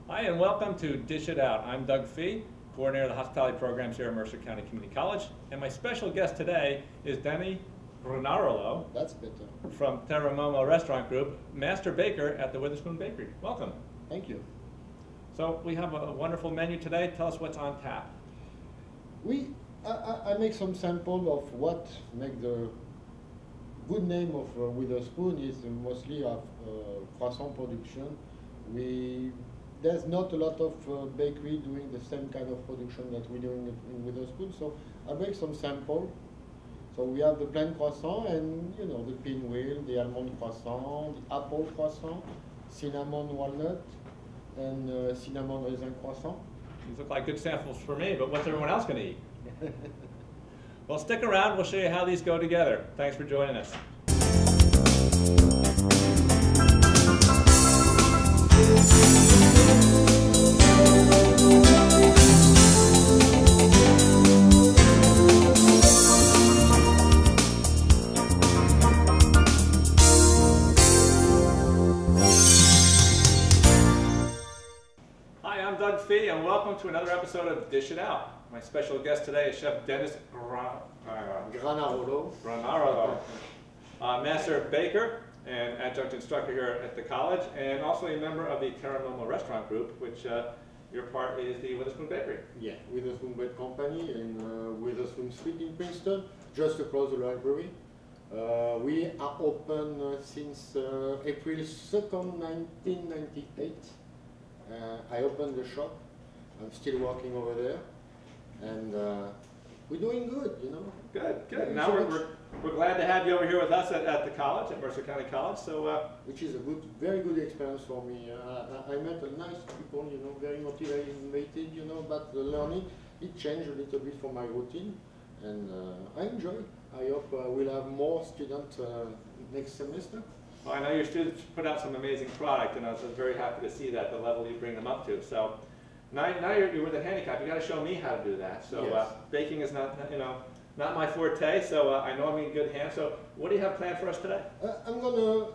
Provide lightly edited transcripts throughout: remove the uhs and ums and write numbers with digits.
Hi, and welcome to Dish It Out. I'm Doug Fee, coordinator of the hospitality programs here at Mercer County Community College, and my special guest today is Denny Granarolo. That's better. From Terra Momo Restaurant Group, master baker at the Witherspoon Bakery. Welcome. Thank you. So we have a wonderful menu today. Tell us what's on tap. I make some sample of what make the good name of Witherspoon is mostly of croissant production. There's not a lot of bakery doing the same kind of production that we're doing in Witherspoon, so I make some sample. So we have the plain croissant and the pinwheel, the almond croissant, the apple croissant, cinnamon walnut, and cinnamon raisin croissant. These look like good samples for me, but what's everyone else going to eat? Well, stick around. We'll show you how these go together. Thanks for joining us. Hi, I'm Doug Fee, and welcome to another episode of Dish It Out. My special guest today is Chef Dennis Granarolo. Master baker and adjunct instructor here at the college, and also a member of the Terra Momo Restaurant Group, which your part is the Witherspoon Bakery. Yeah, Witherspoon Bread Company in Witherspoon Street in Princeton, just across the library. We are open since April 2nd, 1998. I opened the shop. I'm still working over there, and we're doing good, Good, good. Now we're glad to have you over here with us at the college, at Mercer County College. So, which is a very good experience for me. I met a nice people, very motivated, but the learning, it changed a little bit from my routine, and I enjoy it. I hope we'll have more students next semester. well, I know your students put out some amazing product, and I was very happy to see that, the level you bring them up to. So, now you're with a handicap. You got to show me how to do that. So, Yes. Baking is not my forte. So I know I'm in good hands. So, what do you have planned for us today? I'm going to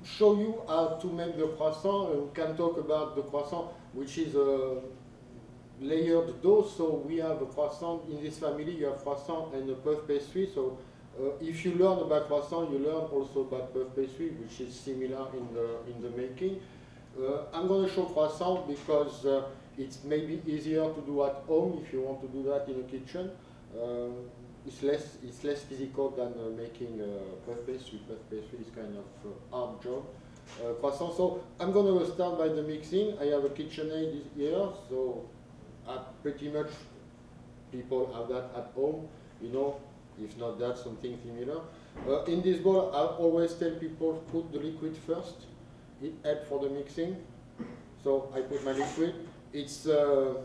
show you how to make the croissant. We can talk about the croissant, which is a layered dough. So we have a croissant in this family. You have croissant and a puff pastry. So if you learn about croissant, you learn also about puff pastry, which is similar in the making. I'm going to show croissant because it's maybe easier to do at home if you want to do that in a kitchen. It's less physical than making puff pastry. Puff pastry is kind of hard job. Croissant. So I'm going to start by the mixing. I have a KitchenAid here, so pretty much people have that at home. If not that, something similar. In this bowl, I always tell people put the liquid first. It helps for the mixing. So I put my liquid. It's for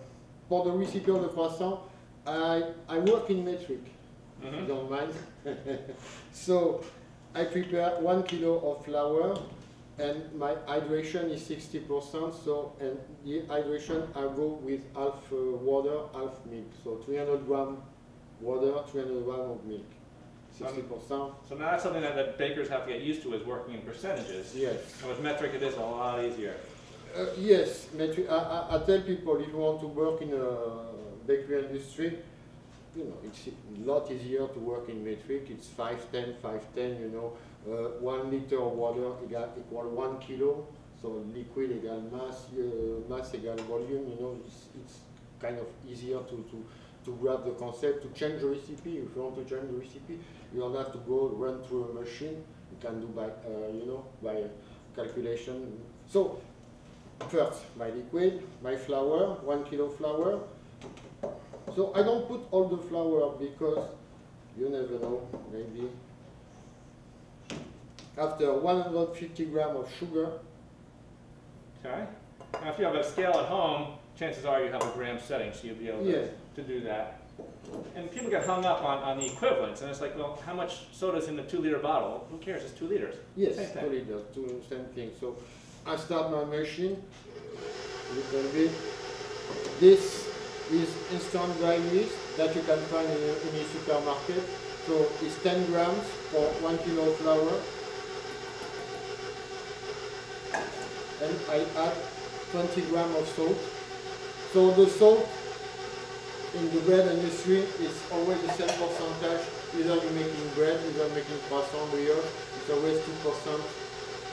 the recipe of the croissant. I work in metric, if you don't mind. So I prepare 1 kilo of flour, and my hydration is 60%. So, and the hydration I go with half water, half milk. So 300 gram water, 300 gram of milk, 60%. So now that's something that bakers have to get used to, is working in percentages. Yes. And with metric, it is a lot easier. Yes, metric. I tell people if you want to work in a bakery industry, it's a lot easier to work in metric. It's 510, 510, 1 liter of water equal 1 kilo. So liquid equal mass equal volume, it's kind of easier to grab the concept, to change the recipe. If you want to change the recipe, you don't have to go run through a machine. You can do by calculation. So first, my liquid, my flour, 1 kilo flour. So I don't put all the flour because you never know, maybe. After 150 grams of sugar. Okay. Now, if you have a scale at home, chances are you have a gram setting, so you'll be able to do that. And people get hung up on the equivalents, and it's like, well, how much soda's in the 2-liter bottle? Who cares? It's 2 liters. Yes, same thing. 2 liters, same thing. So I start my machine, little bit. This is instant dry yeast that you can find in a supermarket. So it's 10 grams for 1 kilo of flour. And I add 20 grams of salt. So the salt in the bread industry is always the same percentage. Either you're making bread, either making croissant brioche, it's always 2%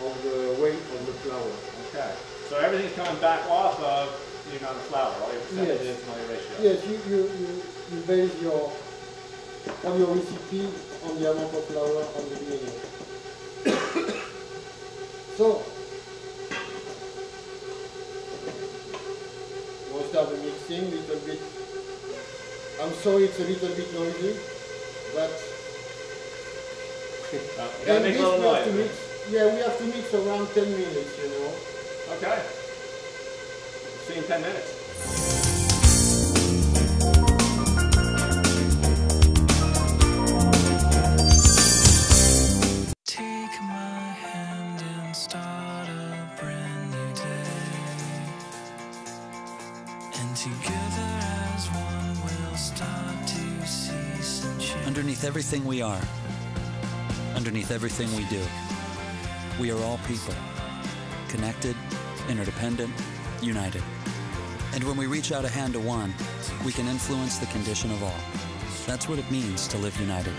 of the weight of the flour. Okay. So everything's coming back off of the amount of flour, all your percentages and all your ratios. Yes, you base all your recipe on the amount of flour on the beginning. So, we'll start the mixing a little bit. I'm sorry it's a little bit noisy, but you gotta make a little noise. Yeah, we have to mix around 10 minutes, you know. Okay. See you in 10 minutes. Take my hand and start a brand new day. And together as one we'll start to see some change. Underneath everything we are, underneath everything we do, we are all people, connected, interdependent, united. And when we reach out a hand to one, we can influence the condition of all. That's what it means to live united.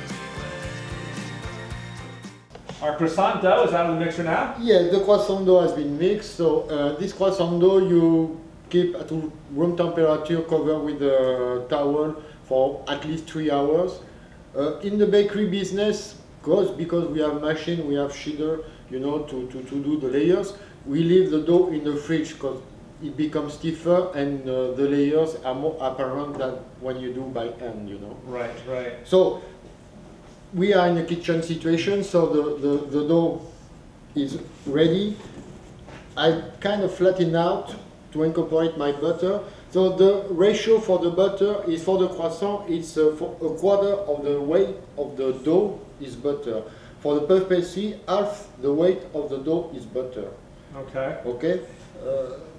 Our croissant dough is out of the mixer now? Yes, the croissant dough has been mixed. So this croissant dough you keep at room temperature, covered with a towel for at least 3 hours. In the bakery business, because we have machine, we have sheeder, you know, to do the layers, we leave the dough in the fridge because it becomes stiffer and the layers are more apparent than when you do by hand, you know. Right, right. So we are in a kitchen situation, so the dough is ready. I kind of flatten out to incorporate my butter. So the ratio for the butter is for the croissant, it's for a quarter of the weight of the dough is butter. For the puff pastry, half the weight of the dough is butter. Okay. Okay?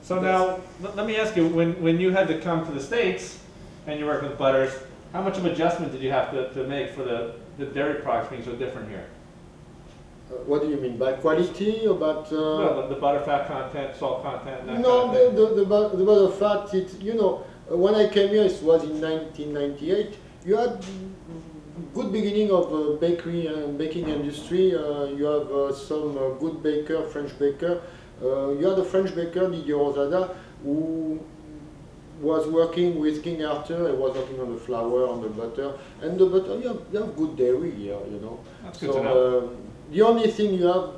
So now, let me ask you, when you had to come to the States and you work with butters, how much of adjustment did you have to make for the dairy products being so different here? What do you mean? By quality or about... No, the butter fat content, salt content, that No, kind of thing. the butter fat, you know, when I came here, it was in 1998, you had good beginning of bakery and baking industry. You have some good baker, French baker. You had a French baker, Didier Rosada, who was working with King Arthur. He was working on the flour, on the butter, and the butter. You have good dairy here, you know. That's good to know. The only thing you have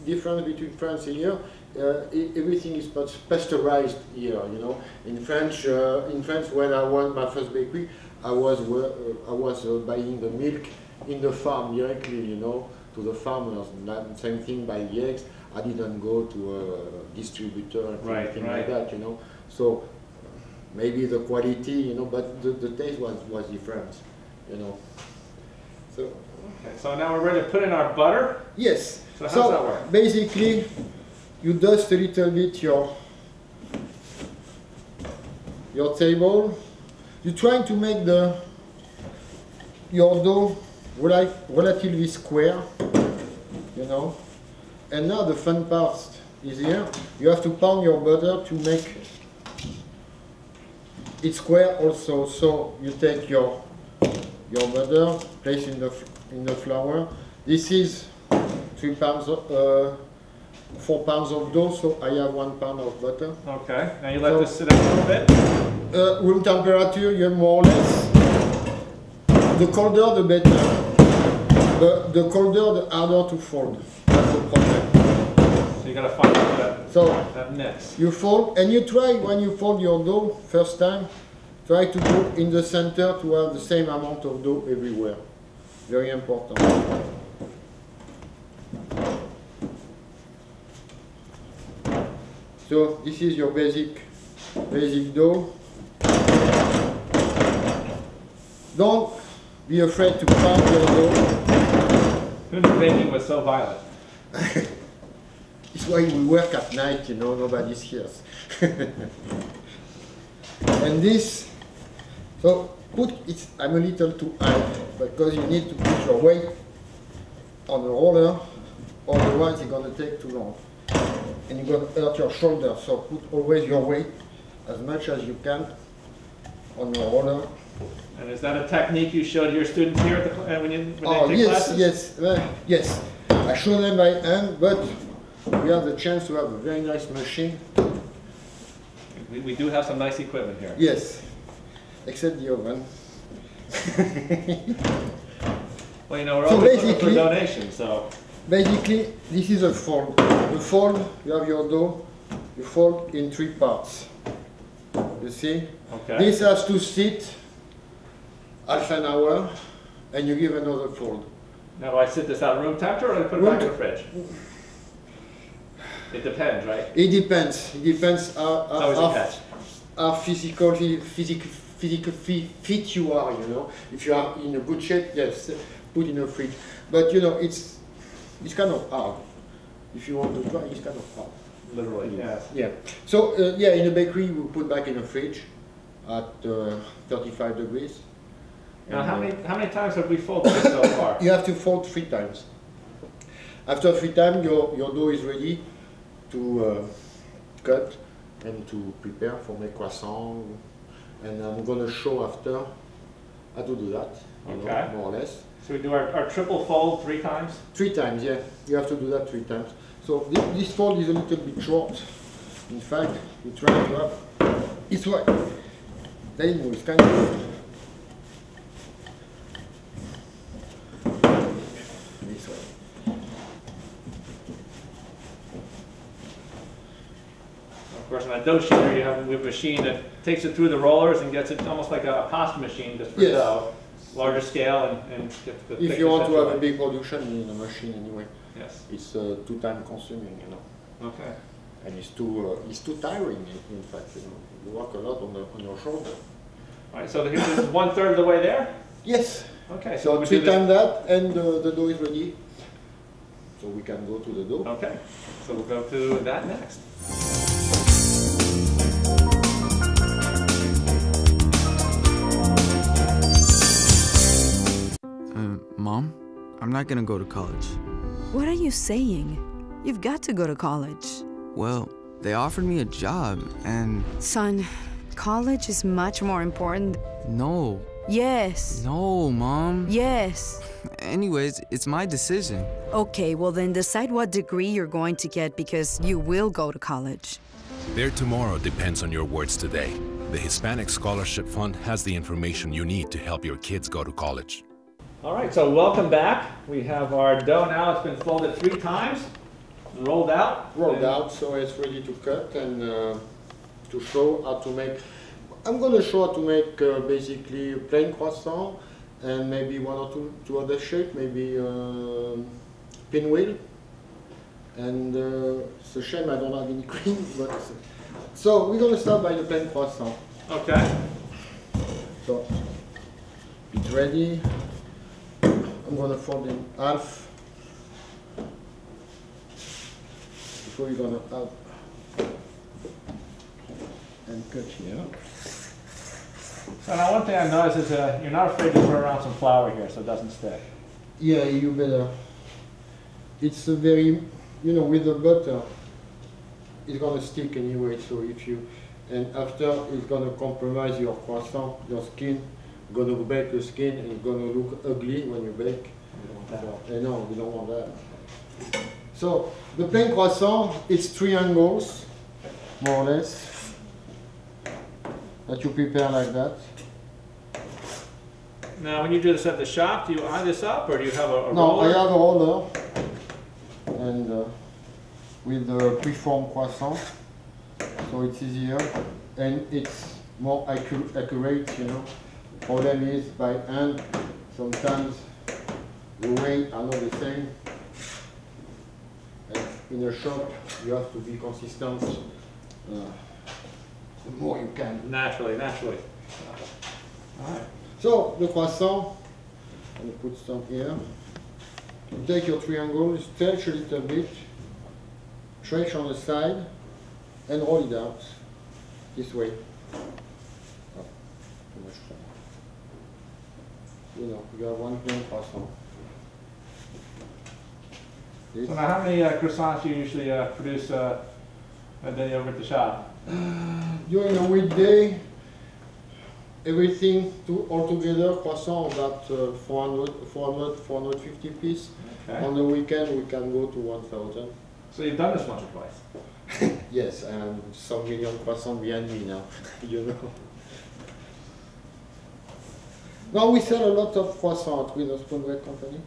difference between France and here, everything is pasteurized here. You know, in France, when I was my first bakery, I was buying the milk in the farm directly. You know, to the farmers. Same thing by the eggs. I didn't go to a distributor or anything like that. You know, so maybe the quality, you know, but the taste was different. You know, so. Okay, so now we're ready to put in our butter? Yes. So how does that work? Basically, you dust a little bit your table. You're trying to make your dough relatively square, you know. And now the fun part is here. You have to pound your butter to make it square also. So you take your butter, place in the flour. This is 4 pounds of dough, so I have 1 pound of butter. Okay, now you let this sit out a little bit? Room temperature, you have more or less. The colder, the better. The colder, the harder to fold. That's the problem. So you gotta find that mix. You fold, and you try, when you fold your dough first time, try to go in the center to have the same amount of dough everywhere. Very important. So this is your basic dough. Don't be afraid to pound your dough. Who knew baking was so violent? It's why we work at night, you know, nobody's here. And this, so I'm a little too high, because you need to put your weight on the roller, otherwise it's going to take too long. and you're going to hurt your shoulder. So put always your weight as much as you can on your roller. And is that a technique you showed your students here at the, when they take yes, classes? yes. I show them by hand, but we have the chance to have a very nice machine. We do have some nice equipment here. Yes, except the oven. Well, you know, we're So always looking for basically- donations, so. Basically, this is a fold. The fold, you have your dough, you fold in 3 parts. You see? Okay. This has to sit half an hour, and you give another fold. Now, do I sit this out room temperature or do I put it back in the fridge? It depends, right? It depends. It depends It's always a catch. how physical fit you are, you know. If you are in a good shape, yes, put in a fridge. But you know, it's kind of hard. If you want to try, it's kind of hard. Literally, yes. Yeah. So yeah, in a bakery, we put back in a fridge at 35 degrees. Now, And, how many times have we folded this so far? you have to fold 3 times. After 3 times, your dough is ready to cut and to prepare for my croissant. And I'm gonna show after how to do that, you know, Okay. more or less. So we do our triple fold 3 times? 3 times, yeah. You have to do that 3 times. So this fold is a little bit short. In fact, we try to have this way. There you go, it's kind of this way. Of course, on a dough sheeter, we have a machine that takes it through the rollers and gets it almost like a pasta machine just for Yes. dough. Larger scale and gets the If you thickness want to that have a like. big production, you need a machine anyway. Yes. It's 2 time consuming, you know. Okay. And it's too tiring, in fact, you know. You work a lot on your shoulder. All right, so this is 1/3 of the way there? Yes. Okay. So we 3 do this- times that, and the dough is ready. So we can go to the dough. Okay. So we'll go to that next. Mom, I'm not gonna go to college. What are you saying? You've got to go to college. Well, they offered me a job, and Son, college is much more important. no, Yes. no, Mom. Yes. Anyways, it's my decision. Okay, well then decide what degree you're going to get because you will go to college. Their tomorrow depends on your words today. The Hispanic Scholarship Fund has the information you need to help your kids go to college. All right, so welcome back. We have our dough now. It's been folded 3 times, rolled out. Rolled and- out, so it's ready to cut and to show how to make. I'm going to show how to make basically a plain croissant and maybe 1 or 2 other shapes, maybe pinwheel. And it's a shame I don't have any cream, but so we're going to start by the plain croissant. Okay. So it's ready. I'm going to fold in half. Before you're going to add and cut here. So now one thing I've noticed is you're not afraid to put around some flour here so it doesn't stick. Yeah, you better. It's a very, you know, with the butter, it's going to stick anyway. So if you, and after it's going to compromise your croissant, your skin. Going to bake the skin and it's going to look ugly when you bake. So, no, we don't want that. So the plain croissant, it's triangles, more or less, that you prepare like that. Now, when you do this at the shop, do you eye this up or do you have a No, roller? I have a roller and with the preformed croissant, so it's easier and it's more accurate, you know. Problem is by hand, sometimes the weight are not the same. And in a shop, you have to be consistent. The more you can. Naturally. All right. So the croissant, I'm gonna put some here. You take your triangle, stretch a little bit, stretch on the side, and roll it out this way. Oh, too much fun. You know, you have 1 plain croissant. This, So now how many croissants do you usually produce And then you're over at the shop. During a weekday, everything altogether, croissant about 450 piece. Okay. On the weekend, we can go to 1,000. So you've done this once or twice. Yes, and some million croissants behind me now, you know. Now we sell a lot of croissants with a spoon bread company.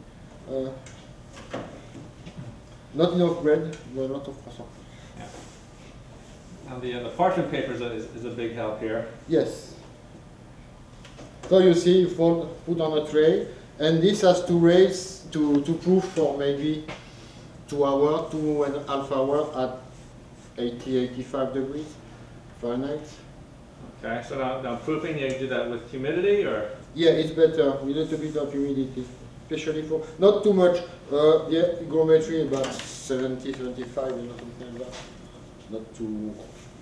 Not enough bread, but a lot of croissants. Yeah. Now the parchment paper is a big help here. Yes. So you see, you put on a tray, and this has to raise to proof for maybe 2 hours, 2.5 hours at 80, 85 degrees Fahrenheit. Okay, so now proofing, you do that with humidity or? Yeah, it's better with a little bit of humidity, especially for, not too much, the hygrometry about 70, 75, you know, something like that. Not too,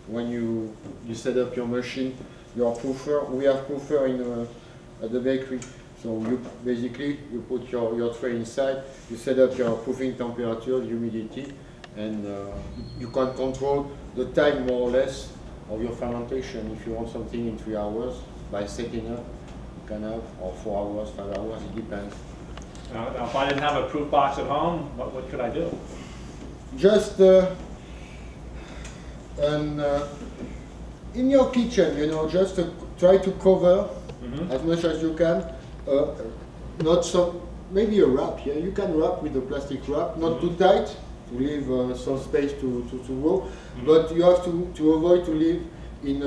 when you set up your machine, your proofer, we have proofer in at the bakery. So you basically, you put your tray inside, you set up your proofing temperature, humidity, and you can control the time more or less of your fermentation. If you want something in 3 hours, by setting up, you can have, or 4 hours, 5 hours, it depends. Now if I didn't have a proof box at home, what could I do? Just in your kitchen, you know, just try to cover as much as you can. Not some, maybe a wrap. Yeah, you can wrap with a plastic wrap, not too tight to leave some space to grow. But you have to avoid to leave in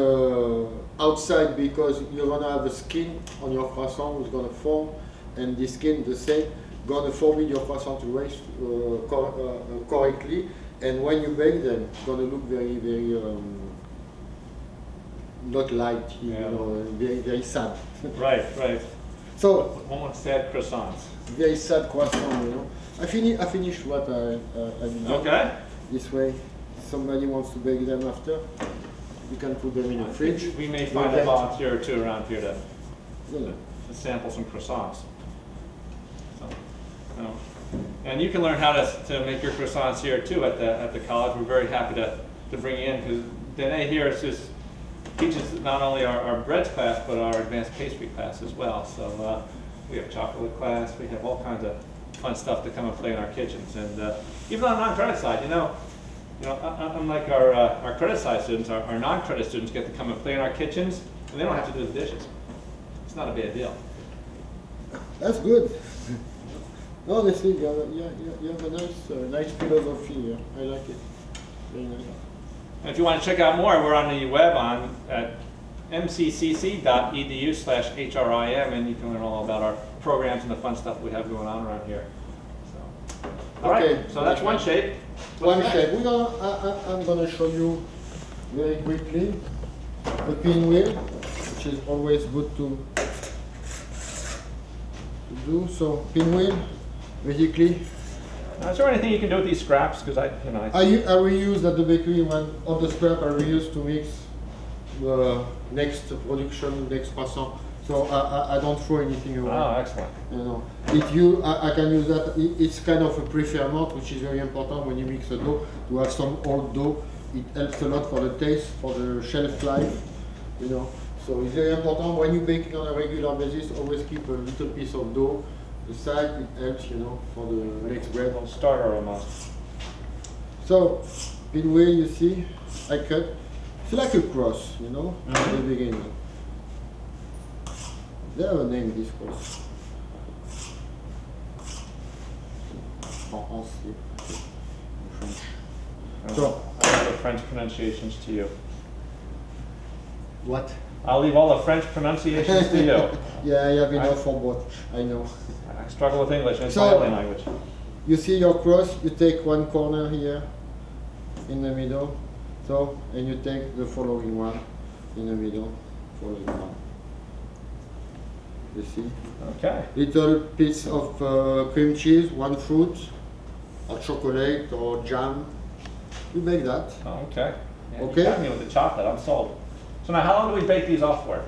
outside, because you're gonna have a skin on your croissant which is gonna form, and this skin, the same, gonna forbid your croissant to raise correctly. And when you bake them, it's gonna look very, very not light, you know, very, very sad. Right, right. So Almost sad croissants. very sad croissant, you know. I finished what I did. Okay. This way, somebody wants to bake them after, you can put them in the fridge. We may find a volunteer or two around here to You know. sample some croissants. So, you know. And you can learn how to make your croissants here too at the college. We're very happy to bring you in, because Danae here teaches not only our breads class, but our advanced pastry class as well. So we have chocolate class, we have all kinds of fun stuff to come and play in our kitchens. And even on the non-credit side, you know, unlike our credit side students, our non-credit students get to come and play in our kitchens, and they don't have to do the dishes. It's not a bad deal. That's good. No, honestly, you have a nice philosophy here. I like it. Very nice. And if you want to check out more, we're on the web at mccc.edu/HRIM, and you can learn all about our programs and the fun stuff we have going on around here. So, all right, so that's one shape. One shape. I'm gonna show you very quickly the pinwheel, which is always good to do. So pinwheel, basically. Now, is there anything you can do with these scraps? Because I reuse at the bakery when all the scrap I reuse to mix the next production, next croissant. So I don't throw anything away. Oh, excellent. You know, I can use that. It's kind of a pre-ferment, which is very important when you mix a dough. To have some old dough, it helps a lot for the taste, for the shelf life. You know, so it's very important when you bake on a regular basis. Always keep a little piece of dough aside. It helps, you know, for the next bread. Starter almost. So, pinwheel, you see, I cut. It's like a cross, you know, at the beginning. They have a name, this cross. So, I'll leave the French pronunciations to you. What? I'll leave all the French pronunciations to you. Yeah, I have enough for both, I know. I struggle with English, and it's So, my only language. You see your cross, you take one corner here, in the middle, so, and you take the following one, in the middle, following one. You see? Okay. Little piece of cream cheese, one fruit, or chocolate, or jam. You make that. Oh, okay. Yeah, Okay. You got me with the chocolate. I'm sold. So now, how long do we bake these off for?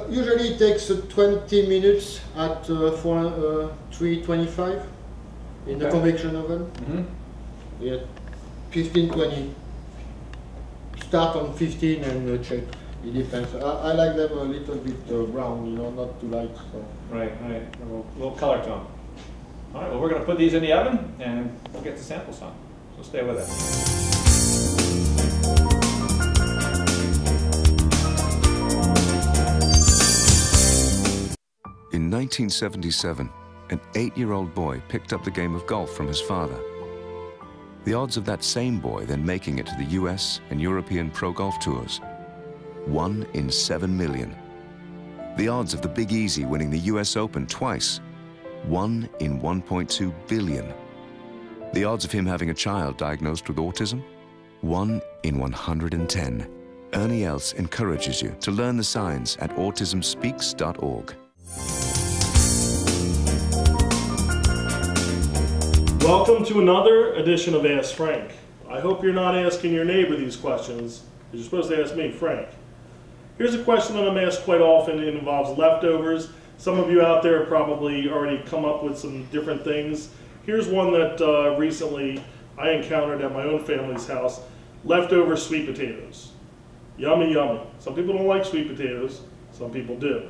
Usually it takes 20 minutes at 325 in the Okay. convection oven. Mm-hmm. Yeah, 15, 20 start on 15 and check. It depends. I like them a little bit brown, you know, not too light. So. Right, right. A little color tone. All right, well, we're going to put these in the oven and we'll get the samples on. So stay with us. In 1977, an 8-year-old boy picked up the game of golf from his father. The odds of that same boy then making it to the US and European pro golf tours, 1 in 7 million. The odds of the Big Easy winning the US Open twice, 1 in 1.2 billion. The odds of him having a child diagnosed with autism, 1 in 110. Ernie Els encourages you to learn the signs at autismspeaks.org. Welcome to another edition of Ask Frank. I hope you're not asking your neighbor these questions, because you're supposed to ask me, Frank. Here's a question that I'm asked quite often. It involves leftovers. Some of you out there have probably already come up with some different things. Here's one that recently I encountered at my own family's house. Leftover sweet potatoes. Yummy, yummy. Some people don't like sweet potatoes. Some people do.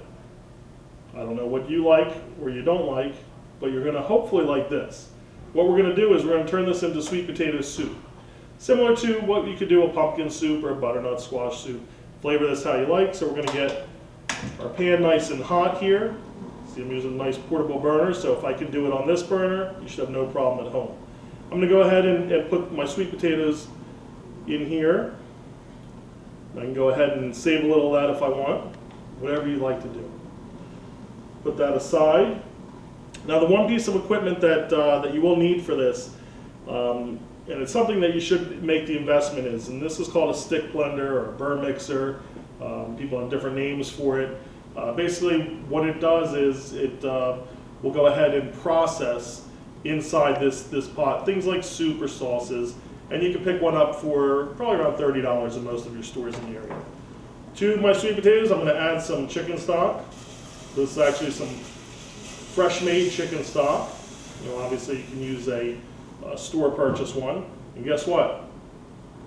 I don't know what you like or you don't like, but you're going to hopefully like this. What we're going to do is we're going to turn this into sweet potato soup. Similar to what you could do a pumpkin soup or a butternut squash soup. Flavor this how you like. So we're going to get our pan nice and hot here. See, I'm using a nice portable burner, so if I can do it on this burner, you should have no problem at home. I'm going to go ahead and put my sweet potatoes in here. I can go ahead and save a little of that if I want, whatever you'd like to do. Put that aside. Now the one piece of equipment that you will need for this, and it's something that you should make the investment in, and this is called a stick blender or a burr mixer. People have different names for it. Basically what it does is it will go ahead and process inside this pot things like soup or sauces, and you can pick one up for probably around $30 in most of your stores in the area. To my sweet potatoes, I'm going to add some chicken stock. This is actually some fresh-made chicken stock. You know, obviously you can use a store purchase one. And guess what?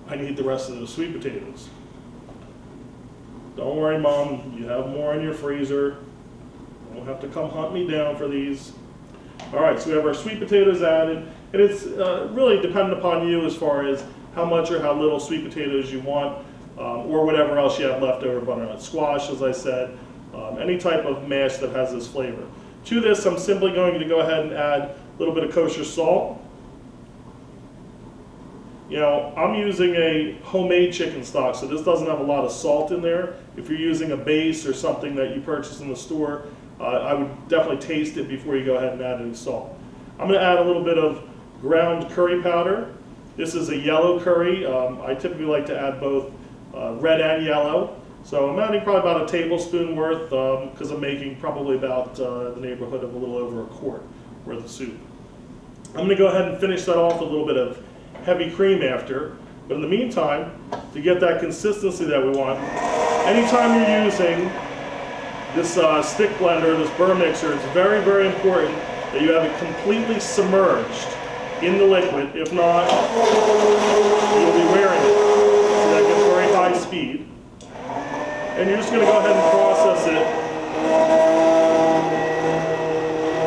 I need the rest of the sweet potatoes. Don't worry, Mom, you have more in your freezer. You don't have to come hunt me down for these. All right, so we have our sweet potatoes added, and it's really dependent upon you as far as how much or how little sweet potatoes you want, or whatever else you have left over, butternut squash, as I said, any type of mash that has this flavor. To this, I'm simply going to go ahead and add a little bit of kosher salt. You know, I'm using a homemade chicken stock, so this doesn't have a lot of salt in there. If you're using a base or something that you purchase in the store, I would definitely taste it before you go ahead and add any salt. I'm going to add a little bit of ground curry powder. This is a yellow curry. I typically like to add both red and yellow. So I'm adding probably about a tablespoon worth because I'm making probably about the neighborhood of a little over a quart worth of soup. I'm going to go ahead and finish that off with a little bit of heavy cream after. But in the meantime, to get that consistency that we want, anytime you're using this stick blender, this burr mixer, it's very, very important that you have it completely submerged in the liquid. If not, you'll be wearing it. So that gets very high speed. And you're just going to go ahead and process it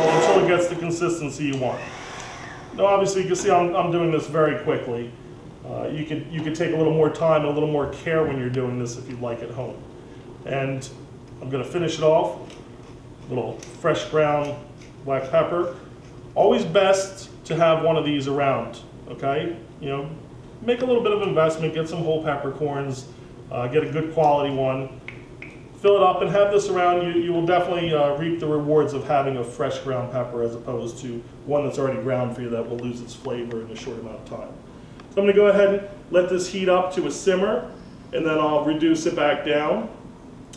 until it gets the consistency you want. Now obviously you can see I'm doing this very quickly. You could take a little more time and a little more care when you're doing this if you'd like at home. And I'm going to finish it off. A little fresh ground black pepper. Always best to have one of these around, okay? You know, make a little bit of investment, get some whole peppercorns, get a good quality one. Fill it up and have this around. You will definitely reap the rewards of having a fresh ground pepper as opposed to one that's already ground for you that will lose its flavor in a short amount of time. So I'm going to go ahead and let this heat up to a simmer, and then I'll reduce it back down,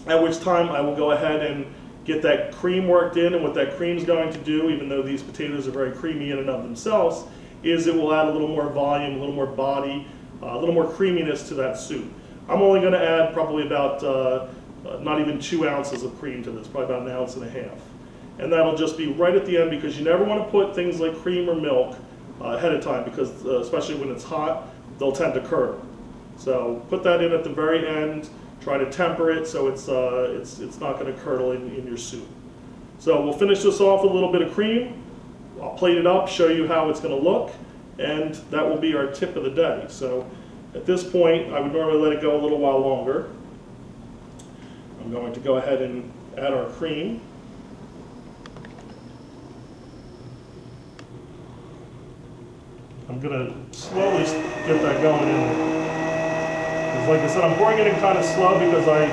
at which time I will go ahead and get that cream worked in. And what that cream is going to do, even though these potatoes are very creamy in and of themselves, is it will add a little more volume, a little more body, a little more creaminess to that soup. I'm only going to add probably about not even 2 ounces of cream to this, probably about 1.5 ounces. And that'll just be right at the end, because you never want to put things like cream or milk ahead of time, because especially when it's hot, they'll tend to curdle. So put that in at the very end. Try to temper it so it's not going to curdle in your soup. So we'll finish this off with a little bit of cream. I'll plate it up, show you how it's going to look, and that will be our tip of the day. So at this point, I would normally let it go a little while longer. I'm going to go ahead and add our cream. I'm going to slowly get that going in there. Because like I said, I'm pouring it in kind of slow because I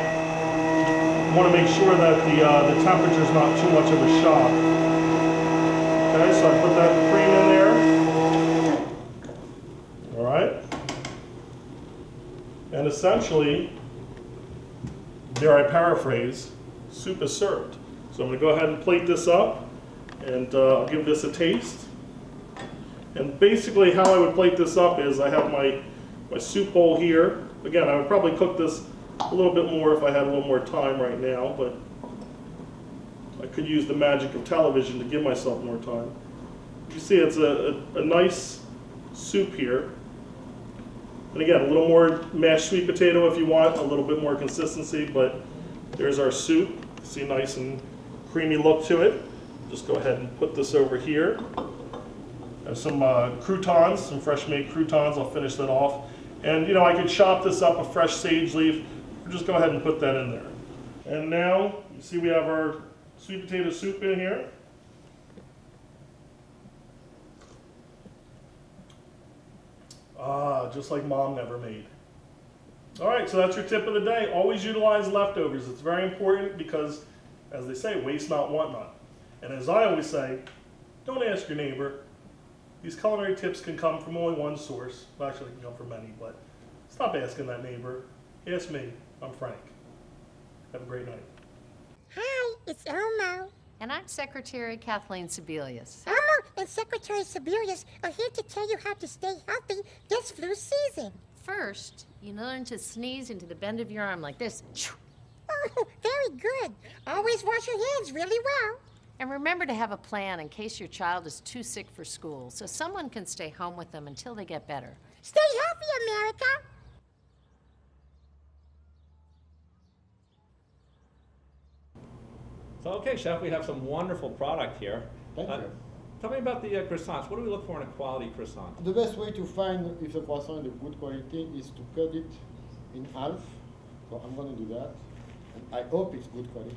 want to make sure that the temperature is not too much of a shock. Okay, so I put that cream in there. All right. And essentially, dare I paraphrase, soup is served. So I'm going to go ahead and plate this up, and I'll give this a taste. And basically how I would plate this up is I have my soup bowl here. Again, I would probably cook this a little bit more if I had a little more time right now, but I could use the magic of television to give myself more time. You see it's a nice soup here. And again, a little more mashed sweet potato if you want, a little bit more consistency, but there's our soup. See, nice and creamy look to it. Just go ahead and put this over here. I have some croutons, some fresh made croutons. I'll finish that off. And you know, I could chop this up, a fresh sage leaf. Just go ahead and put that in there. And now, you see we have our sweet potato soup in here. Ah, just like Mom never made. All right, so that's your tip of the day. Always utilize leftovers. It's very important because, as they say, waste not, want not. And as I always say, don't ask your neighbor. These culinary tips can come from only one source. Well, actually, they can come from many, but stop asking that neighbor. Ask me. I'm Frank. Have a great night. Hi, it's Elmo. And I'm Secretary Kathleen Sebelius. Elmo and Secretary Sebelius are here to tell you how to stay healthy this flu season. First, you learn to sneeze into the bend of your arm like this. Oh, very good. Always wash your hands really well. And remember to have a plan in case your child is too sick for school, so someone can stay home with them until they get better. Stay healthy, America. So, okay, Chef, we have some wonderful product here. Thank you. Tell me about the croissants. What do we look for in a quality croissant? The best way to find if the croissant is good quality is to cut it in half. So I'm going to do that. And I hope it's good quality.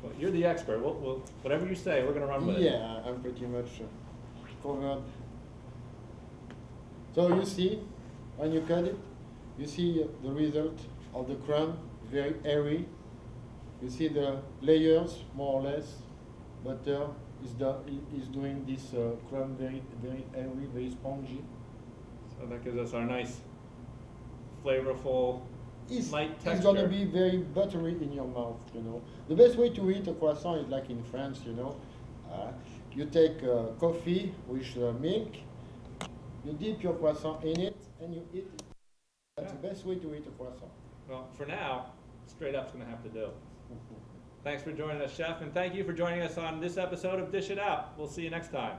Well, you're the expert. We'll, whatever you say, we're going to run with it. Yeah, I'm pretty much covered. So you see, when you cut it, you see the result of the crumb, very airy. You see the layers, more or less. Butter is doing this crumb very, very airy, very spongy. So that gives us our nice, flavorful, light texture. It's going to be very buttery in your mouth, you know. The best way to eat a croissant is like in France, you know. You take coffee with milk, you dip your croissant in it, and you eat it. That's the best way to eat a croissant. Well, for now, straight up's going to have to do. Thanks for joining us, Chef, and thank you for joining us on this episode of Dish It Out. We'll see you next time.